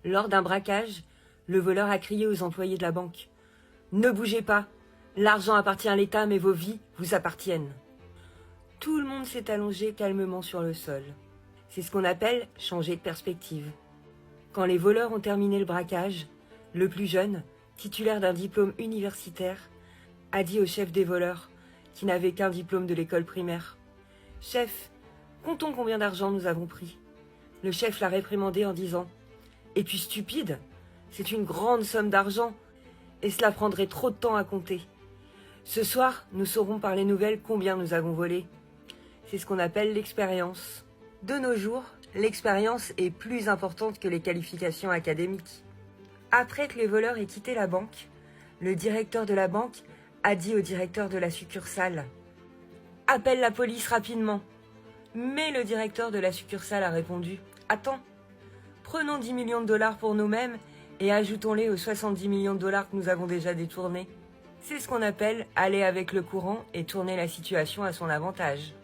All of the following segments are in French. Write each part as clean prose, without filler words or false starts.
Lors d'un braquage, le voleur a crié aux employés de la banque. « Ne bougez pas, l'argent appartient à l'État mais vos vies vous appartiennent. » Tout le monde s'est allongé calmement sur le sol. C'est ce qu'on appelle changer de perspective. Quand les voleurs ont terminé le braquage, le plus jeune, titulaire d'un diplôme universitaire, a dit au chef des voleurs, qui n'avait qu'un diplôme de l'école primaire. « Chef, comptons combien d'argent nous avons pris. » Le chef l'a réprimandé en disant « Et puis stupide, c'est une grande somme d'argent et cela prendrait trop de temps à compter. Ce soir, nous saurons par les nouvelles combien nous avons volé. » C'est ce qu'on appelle l'expérience. De nos jours, l'expérience est plus importante que les qualifications académiques. Après que les voleurs aient quitté la banque, le directeur de la banque a dit au directeur de la succursale « Appelle la police rapidement !» Mais le directeur de la succursale a répondu « Attends, prenons 10 millions de dollars pour nous-mêmes et ajoutons-les aux 70 millions de dollars que nous avons déjà détournés. » C'est ce qu'on appelle aller avec le courant et tourner la situation à son avantage.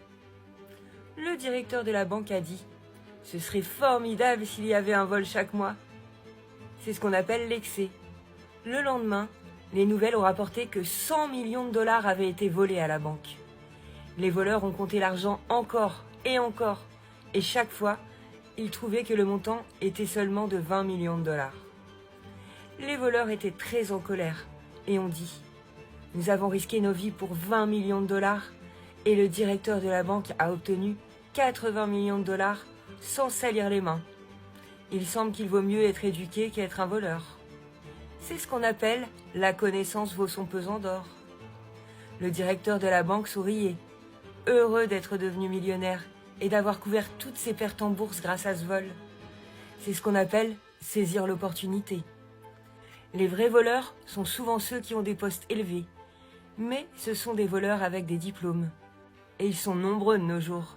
Le directeur de la banque a dit « Ce serait formidable s'il y avait un vol chaque mois. » C'est ce qu'on appelle l'excès. Le lendemain, les nouvelles ont rapporté que 100 millions de dollars avaient été volés à la banque. Les voleurs ont compté l'argent encore et chaque fois, ils trouvaient que le montant était seulement de 20 millions de dollars. Les voleurs étaient très en colère et ont dit « Nous avons risqué nos vies pour 20 millions de dollars et le directeur de la banque a obtenu 80 millions de dollars sans salir les mains. Il semble qu'il vaut mieux être éduqué qu'être un voleur. » C'est ce qu'on appelle « la connaissance vaut son pesant d'or ». Le directeur de la banque souriait, heureux d'être devenu millionnaire et d'avoir couvert toutes ses pertes en bourse grâce à ce vol. C'est ce qu'on appelle saisir l'opportunité. Les vrais voleurs sont souvent ceux qui ont des postes élevés, mais ce sont des voleurs avec des diplômes. Et ils sont nombreux de nos jours.